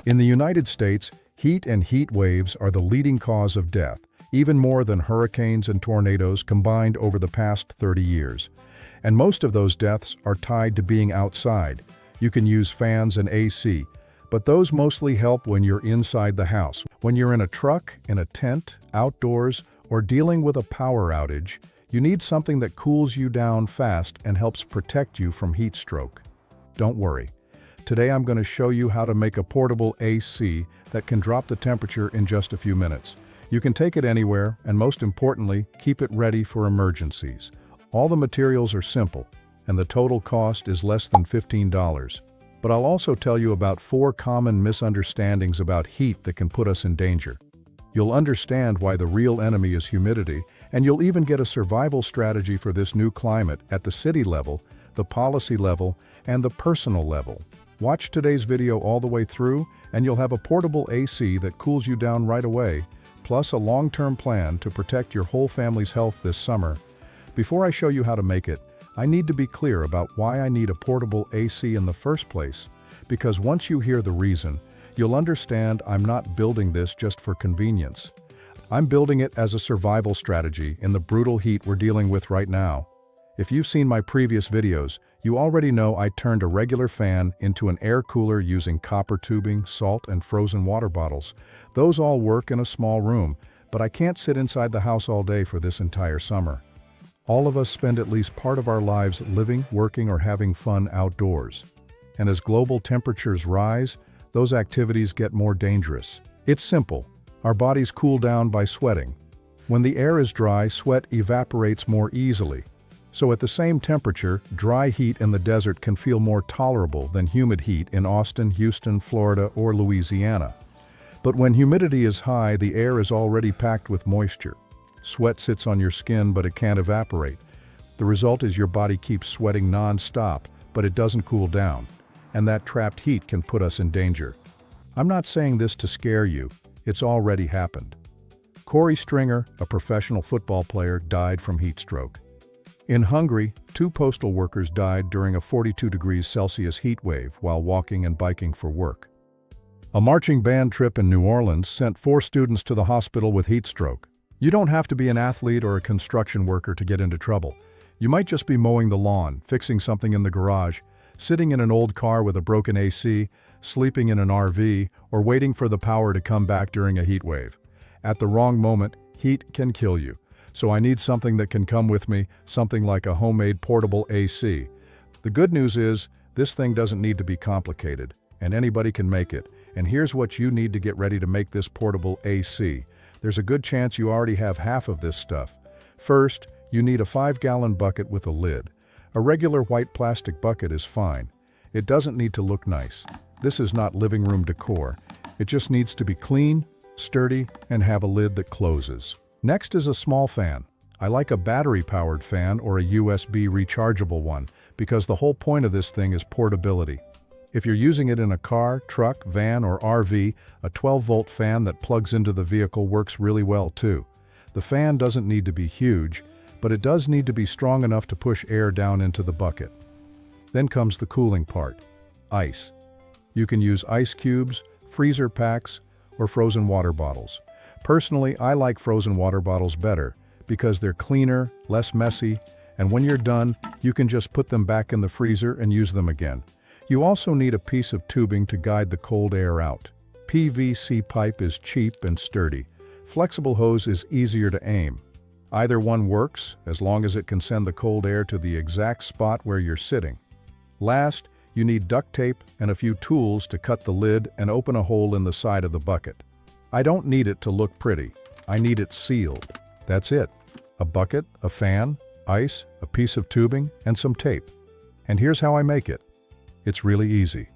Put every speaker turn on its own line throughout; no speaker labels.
In the United States, heat and heat waves are the leading cause of death, even more than hurricanes and tornadoes combined over the past 30 years. And most of those deaths are tied to being outside. You can use fans and AC, but those mostly help when you're inside the house. When you're in a truck, in a tent, outdoors, or dealing with a power outage, you need something that cools you down fast and helps protect you from heat stroke. Don't worry. Today I'm going to show you how to make a portable AC that can drop the temperature in just a few minutes. You can take it anywhere, and most importantly, keep it ready for emergencies. All the materials are simple, and the total cost is less than $15. But I'll also tell you about 4 common misunderstandings about heat that can put us in danger. You'll understand why the real enemy is humidity, and you'll even get a survival strategy for this new climate at the city level, the policy level, and the personal level. Watch today's video all the way through, and you'll have a portable AC that cools you down right away, plus a long-term plan to protect your whole family's health this summer. Before I show you how to make it, I need to be clear about why I need a portable AC in the first place, because once you hear the reason, you'll understand I'm not building this just for convenience. I'm building it as a survival strategy in the brutal heat we're dealing with right now. If you've seen my previous videos, you already know I turned a regular fan into an air cooler using copper tubing, salt, and frozen water bottles. Those all work in a small room, but I can't sit inside the house all day for this entire summer. All of us spend at least part of our lives living, working, or having fun outdoors. And as global temperatures rise, those activities get more dangerous. It's simple. Our bodies cool down by sweating. When the air is dry, sweat evaporates more easily. So at the same temperature, dry heat in the desert can feel more tolerable than humid heat in Austin, Houston, Florida, or Louisiana. But when humidity is high, the air is already packed with moisture. Sweat sits on your skin, but it can't evaporate. The result is your body keeps sweating non-stop, but it doesn't cool down. And that trapped heat can put us in danger. I'm not saying this to scare you. It's already happened. Corey Stringer, a professional football player, died from heat stroke. In Hungary, 2 postal workers died during a 42 degrees Celsius heat wave while walking and biking for work. A marching band trip in New Orleans sent 4 students to the hospital with heat stroke. You don't have to be an athlete or a construction worker to get into trouble. You might just be mowing the lawn, fixing something in the garage, sitting in an old car with a broken AC, sleeping in an RV, or waiting for the power to come back during a heat wave. At the wrong moment, heat can kill you. So I need something that can come with me, something like a homemade portable AC. The good news is, this thing doesn't need to be complicated, and anybody can make it. And here's what you need to get ready to make this portable AC. There's a good chance you already have half of this stuff. First, you need a 5-gallon bucket with a lid. A regular white plastic bucket is fine. It doesn't need to look nice. This is not living room decor. It just needs to be clean, sturdy, and have a lid that closes. Next is a small fan. I like a battery-powered fan or a USB rechargeable one, because the whole point of this thing is portability. If you're using it in a car, truck, van, or RV, a 12-volt fan that plugs into the vehicle works really well too. The fan doesn't need to be huge, but it does need to be strong enough to push air down into the bucket. Then comes the cooling part. Ice. You can use ice cubes, freezer packs, or frozen water bottles. Personally, I like frozen water bottles better because they're cleaner, less messy, and when you're done, you can just put them back in the freezer and use them again. You also need a piece of tubing to guide the cold air out. PVC pipe is cheap and sturdy. Flexible hose is easier to aim. Either one works, as long as it can send the cold air to the exact spot where you're sitting. Last, you need duct tape and a few tools to cut the lid and open a hole in the side of the bucket. I don't need it to look pretty. I need it sealed. That's it. A bucket, a fan, ice, a piece of tubing, and some tape. And here's how I make it. It's really easy.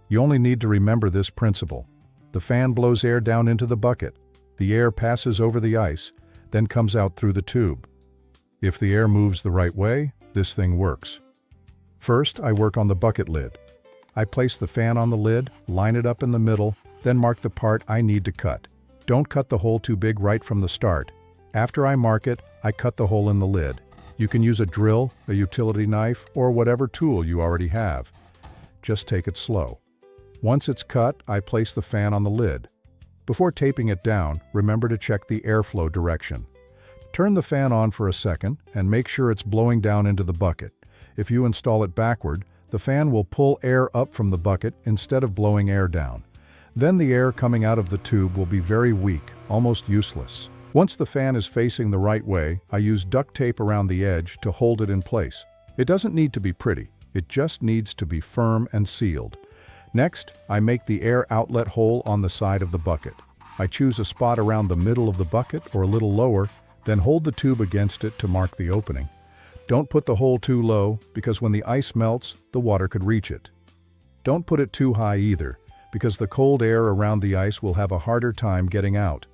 You only need to remember this principle. The fan blows air down into the bucket. The air passes over the ice, then comes out through the tube. If the air moves the right way, this thing works. First, I work on the bucket lid. I place the fan on the lid, line it up in the middle, then mark the part I need to cut. Don't cut the hole too big right from the start. After I mark it, I cut the hole in the lid. You can use a drill, a utility knife, or whatever tool you already have. Just take it slow. Once it's cut, I place the fan on the lid. Before taping it down, remember to check the airflow direction. Turn the fan on for a second and make sure it's blowing down into the bucket. If you install it backward, the fan will pull air up from the bucket instead of blowing air down. Then the air coming out of the tube will be very weak, almost useless. Once the fan is facing the right way, I use duct tape around the edge to hold it in place. It doesn't need to be pretty, it just needs to be firm and sealed. Next, I make the air outlet hole on the side of the bucket. I choose a spot around the middle of the bucket or a little lower, then hold the tube against it to mark the opening. Don't put the hole too low, because when the ice melts, the water could reach it. Don't put it too high either, because the cold air around the ice will have a harder time getting out.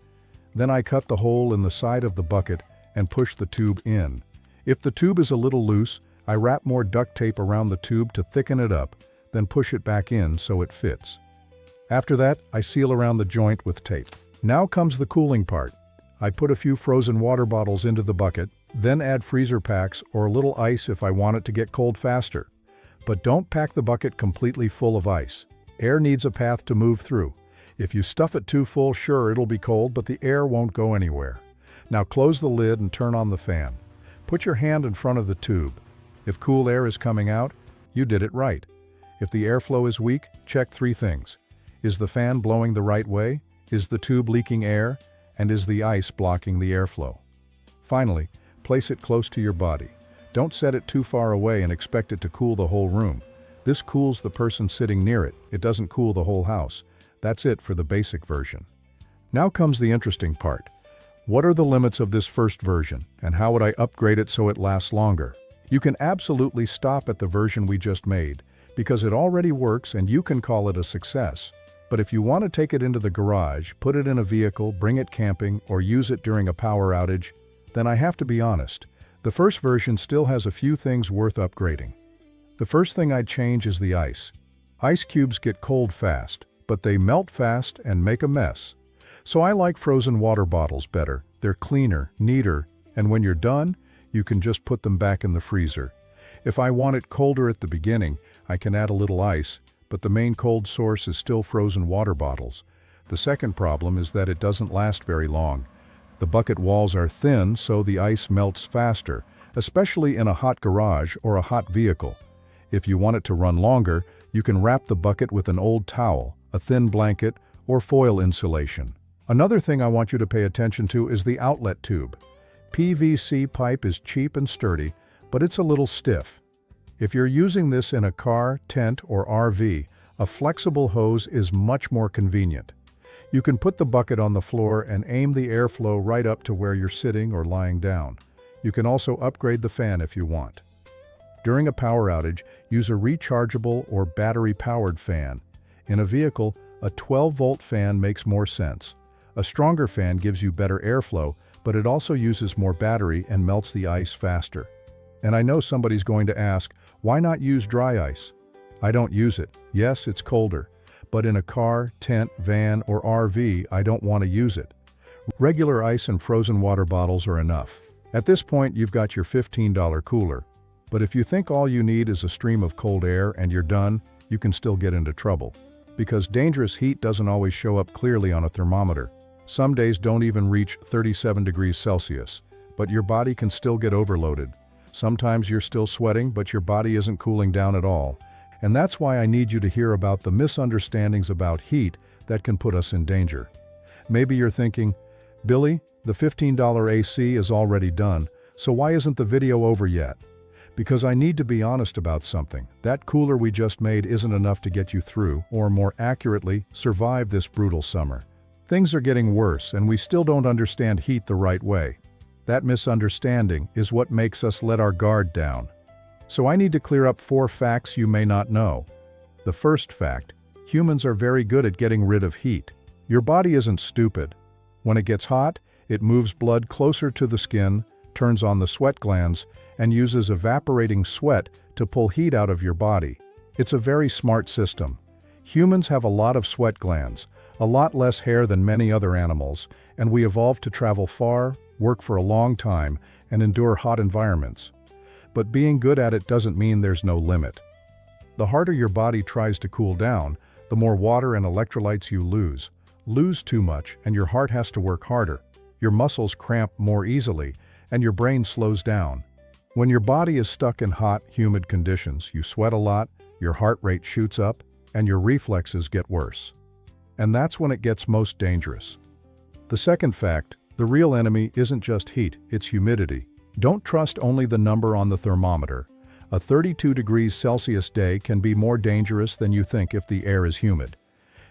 Then I cut the hole in the side of the bucket and push the tube in. If the tube is a little loose, I wrap more duct tape around the tube to thicken it up, then push it back in so it fits. After that, I seal around the joint with tape. Now comes the cooling part. I put a few frozen water bottles into the bucket, then add freezer packs or a little ice if I want it to get cold faster. But don't pack the bucket completely full of ice. Air needs a path to move through. If you stuff it too full, sure, it'll be cold, but the air won't go anywhere. Now close the lid and turn on the fan. Put your hand in front of the tube. If cool air is coming out, you did it right. If the airflow is weak, check 3 things. Is the fan blowing the right way? Is the tube leaking air? And is the ice blocking the airflow? Finally, place it close to your body. Don't set it too far away and expect it to cool the whole room. This cools the person sitting near it. It doesn't cool the whole house. That's it for the basic version. Now comes the interesting part. What are the limits of this first version, and how would I upgrade it so it lasts longer? You can absolutely stop at the version we just made, because it already works and you can call it a success. But if you want to take it into the garage, put it in a vehicle, bring it camping, or use it during a power outage, then I have to be honest, the first version still has a few things worth upgrading. The first thing I'd change is the ice. Ice cubes get cold fast, but they melt fast and make a mess. So I like frozen water bottles better. They're cleaner, neater, and when you're done, you can just put them back in the freezer. If I want it colder at the beginning, I can add a little ice, but the main cold source is still frozen water bottles. The second problem is that it doesn't last very long. The bucket walls are thin, so the ice melts faster, especially in a hot garage or a hot vehicle. If you want it to run longer, you can wrap the bucket with an old towel, a thin blanket, or foil insulation. Another thing I want you to pay attention to is the outlet tube. PVC pipe is cheap and sturdy, but it's a little stiff. If you're using this in a car, tent, or RV, a flexible hose is much more convenient. You can put the bucket on the floor and aim the airflow right up to where you're sitting or lying down. You can also upgrade the fan if you want. During a power outage, use a rechargeable or battery-powered fan. In a vehicle, a 12-volt fan makes more sense. A stronger fan gives you better airflow, but it also uses more battery and melts the ice faster. And I know somebody's going to ask, why not use dry ice? I don't use it. Yes, it's colder. But in a car, tent, van, or RV, I don't want to use it. Regular ice and frozen water bottles are enough. At this point, you've got your $15 cooler. But if you think all you need is a stream of cold air and you're done, you can still get into trouble. Because dangerous heat doesn't always show up clearly on a thermometer. Some days don't even reach 37 degrees Celsius, but your body can still get overloaded. Sometimes you're still sweating, but your body isn't cooling down at all. And that's why I need you to hear about the misunderstandings about heat that can put us in danger. Maybe you're thinking, Billy, the $15 AC is already done, so why isn't the video over yet? Because I need to be honest about something. That cooler we just made isn't enough to get you through, or more accurately, survive this brutal summer. Things are getting worse, and we still don't understand heat the right way. That misunderstanding is what makes us let our guard down. So I need to clear up 4 facts you may not know. The first fact, humans are very good at getting rid of heat. Your body isn't stupid. When it gets hot, it moves blood closer to the skin, turns on the sweat glands, and uses evaporating sweat to pull heat out of your body. It's a very smart system. Humans have a lot of sweat glands, a lot less hair than many other animals, and we evolved to travel far, work for a long time, and endure hot environments. But being good at it doesn't mean there's no limit. The harder your body tries to cool down, the more water and electrolytes you lose. Lose too much, and your heart has to work harder. Your muscles cramp more easily, and your brain slows down. When your body is stuck in hot, humid conditions, you sweat a lot, your heart rate shoots up, and your reflexes get worse. And that's when it gets most dangerous. The second fact, the real enemy isn't just heat, it's humidity. Don't trust only the number on the thermometer. A 32 degrees Celsius day can be more dangerous than you think if the air is humid.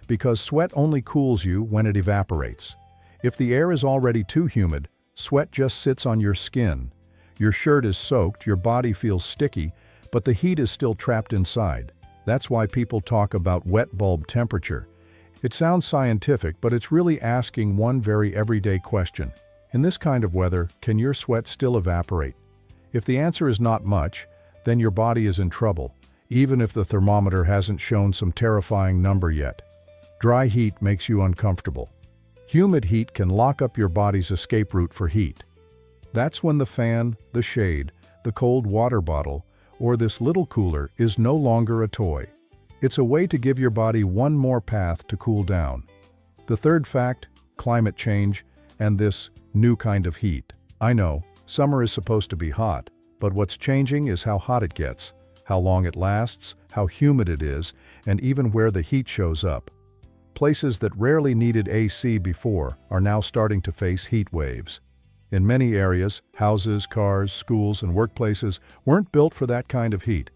Because sweat only cools you when it evaporates. If the air is already too humid, sweat just sits on your skin. Your shirt is soaked, your body feels sticky, but the heat is still trapped inside. That's why people talk about wet bulb temperature. It sounds scientific, but it's really asking one very everyday question. In this kind of weather, can your sweat still evaporate? If the answer is not much, then your body is in trouble, even if the thermometer hasn't shown some terrifying number yet. Dry heat makes you uncomfortable. Humid heat can lock up your body's escape route for heat. That's when the fan, the shade, the cold water bottle, or this little cooler is no longer a toy. It's a way to give your body one more path to cool down. The third fact, climate change, and this new kind of heat. I know, summer is supposed to be hot, but what's changing is how hot it gets, how long it lasts, how humid it is, and even where the heat shows up. Places that rarely needed AC before are now starting to face heat waves. In many areas, houses, cars, schools, and workplaces weren't built for that kind of heat.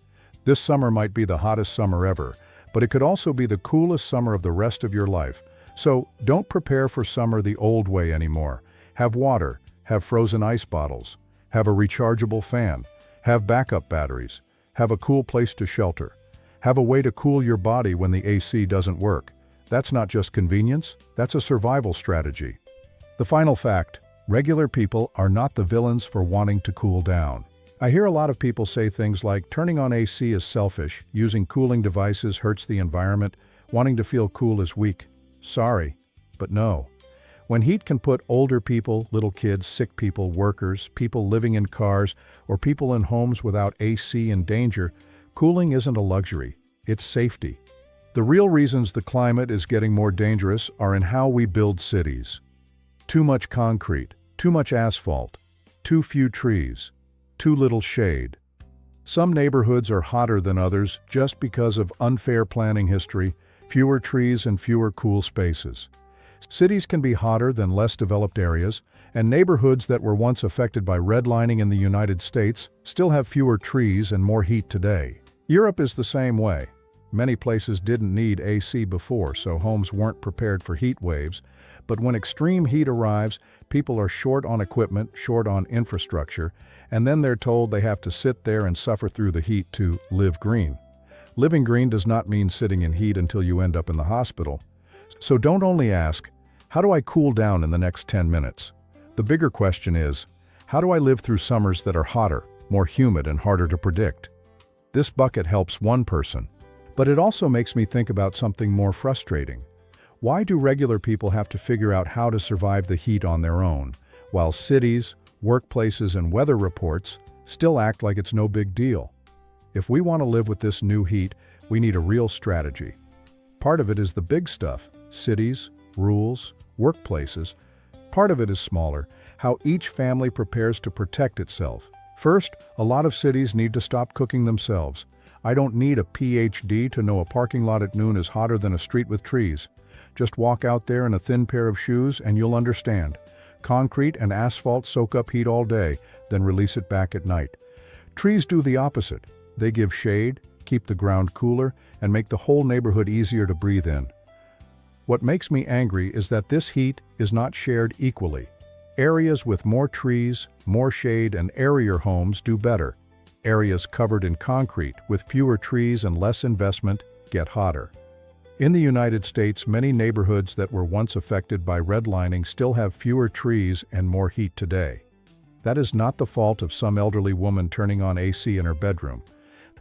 This summer might be the hottest summer ever, but it could also be the coolest summer of the rest of your life. So don't prepare for summer the old way anymore. Have water, have frozen ice bottles, have a rechargeable fan, have backup batteries, have a cool place to shelter, have a way to cool your body when the AC doesn't work. That's not just convenience, that's a survival strategy. The final fact, regular people are not the villains for wanting to cool down. I hear a lot of people say things like turning on AC is selfish, using cooling devices hurts the environment, wanting to feel cool is weak. Sorry, but no. When heat can put older people, little kids, sick people, workers, people living in cars, or people in homes without AC in danger, cooling isn't a luxury, it's safety. The real reasons the climate is getting more dangerous are in how we build cities. Too much concrete, too much asphalt, too few trees, too little shade. Some neighborhoods are hotter than others just because of unfair planning history, fewer trees and fewer cool spaces. Cities can be hotter than less developed areas, and neighborhoods that were once affected by redlining in the United States still have fewer trees and more heat today. Europe is the same way. Many places didn't need AC before, so homes weren't prepared for heat waves, but when extreme heat arrives, people are short on equipment, short on infrastructure, and then they're told they have to sit there and suffer through the heat to live green. Living green does not mean sitting in heat until you end up in the hospital. So don't only ask, how do I cool down in the next 10 minutes? The bigger question is, how do I live through summers that are hotter, more humid, and harder to predict? This bucket helps one person, but it also makes me think about something more frustrating. Why do regular people have to figure out how to survive the heat on their own, while cities, workplaces, and weather reports still act like it's no big deal? If we want to live with this new heat, we need a real strategy. Part of it is the big stuff, cities, rules, workplaces. Part of it is smaller, how each family prepares to protect itself. First, a lot of cities need to stop cooking themselves. I don't need a PhD to know a parking lot at noon is hotter than a street with trees. Just walk out there in a thin pair of shoes and you'll understand. Concrete and asphalt soak up heat all day, then release it back at night. Trees do the opposite. They give shade, keep the ground cooler, and make the whole neighborhood easier to breathe in. What makes me angry is that this heat is not shared equally. Areas with more trees, more shade, and airier homes do better. Areas covered in concrete with fewer trees and less investment get hotter. In the United States, many neighborhoods that were once affected by redlining still have fewer trees and more heat today. That is not the fault of some elderly woman turning on AC in her bedroom.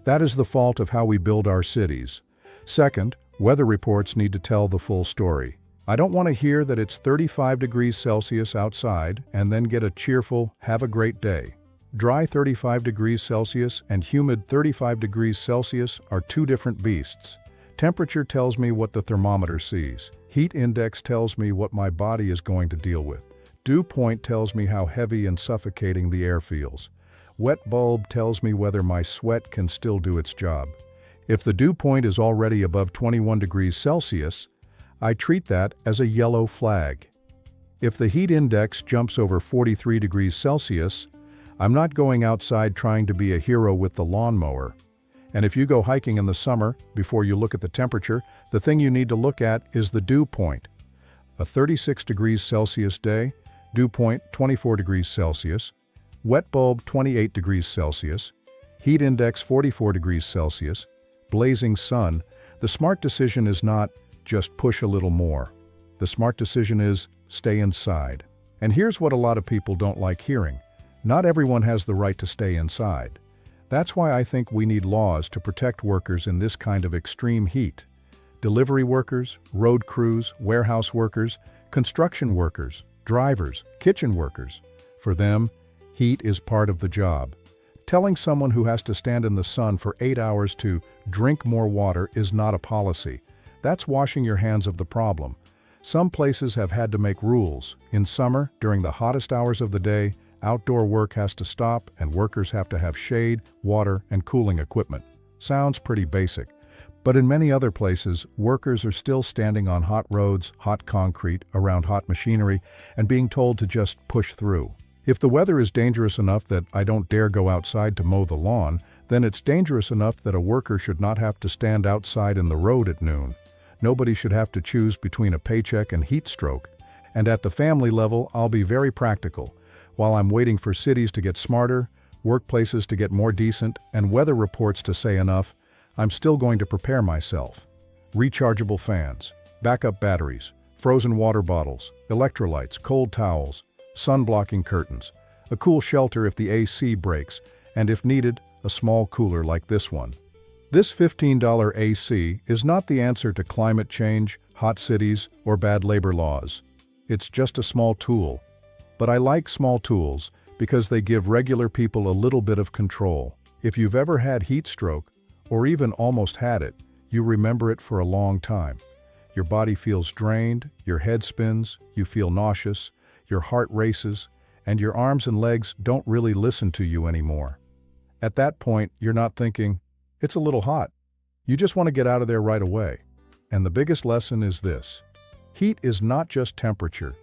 That is the fault of how we build our cities. Second, weather reports need to tell the full story. I don't want to hear that it's 35 degrees Celsius outside and then get a cheerful, have a great day. Dry 35 degrees Celsius and humid 35 degrees Celsius are two different beasts. Temperature tells me what the thermometer sees. Heat index tells me what my body is going to dew with. Dew point tells me how heavy and suffocating the air feels. Wet bulb tells me whether my sweat can still do its job. If the dew point is already above 21 degrees Celsius, I treat that as a yellow flag. If the heat index jumps over 43 degrees Celsius, I'm not going outside trying to be a hero with the lawnmower. And if you go hiking in the summer, before you look at the temperature, the thing you need to look at is the dew point. A 36 degrees Celsius day, dew point 24 degrees Celsius, wet bulb 28 degrees Celsius, heat index 44 degrees Celsius, blazing sun. The smart decision is not just push a little more. The smart decision is stay inside. And here's what a lot of people don't like hearing. Not everyone has the right to stay inside. That's why I think we need laws to protect workers in this kind of extreme heat. Delivery workers, road crews, warehouse workers, construction workers, drivers, kitchen workers. For them, heat is part of the job. Telling someone who has to stand in the sun for 8 hours to drink more water is not a policy. That's washing your hands of the problem. Some places have had to make rules. In summer, during the hottest hours of the day, outdoor work has to stop and workers have to have shade, water, and cooling equipment. Sounds pretty basic. But in many other places, workers are still standing on hot roads, hot concrete, around hot machinery, and being told to just push through. If the weather is dangerous enough that I don't dare go outside to mow the lawn, then it's dangerous enough that a worker should not have to stand outside in the road at noon. Nobody should have to choose between a paycheck and heat stroke. And at the family level, I'll be very practical. While I'm waiting for cities to get smarter, workplaces to get more decent, and weather reports to say enough, I'm still going to prepare myself. Rechargeable fans, backup batteries, frozen water bottles, electrolytes, cold towels, sun-blocking curtains, a cool shelter if the AC breaks, and if needed, a small cooler like this one. This $15 AC is not the answer to climate change, hot cities, or bad labor laws. It's just a small tool. But I like small tools because they give regular people a little bit of control. If you've ever had heat stroke, or even almost had it, you remember it for a long time. Your body feels drained, your head spins, you feel nauseous, your heart races, and your arms and legs don't really listen to you anymore. At that point, you're not thinking, it's a little hot. You just want to get out of there right away. And the biggest lesson is this. Heat is not just temperature.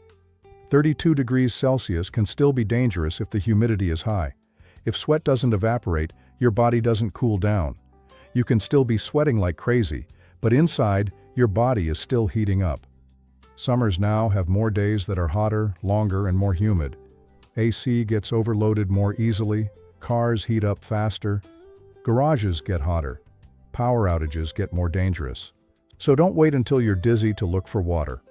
32 degrees Celsius can still be dangerous if the humidity is high. If sweat doesn't evaporate, your body doesn't cool down. You can still be sweating like crazy, but inside, your body is still heating up. Summers now have more days that are hotter, longer, and more humid. AC gets overloaded more easily, cars heat up faster, garages get hotter, power outages get more dangerous. So don't wait until you're dizzy to look for water.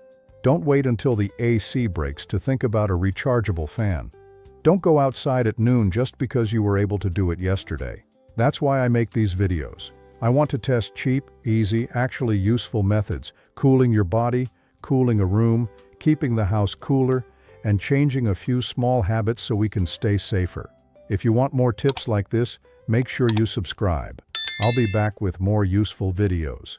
Don't wait until the AC breaks to think about a rechargeable fan. Don't go outside at noon just because you were able to do it yesterday. That's why I make these videos. I want to test cheap, easy, actually useful methods, cooling your body, cooling a room, keeping the house cooler, and changing a few small habits so we can stay safer. If you want more tips like this, make sure you subscribe. I'll be back with more useful videos.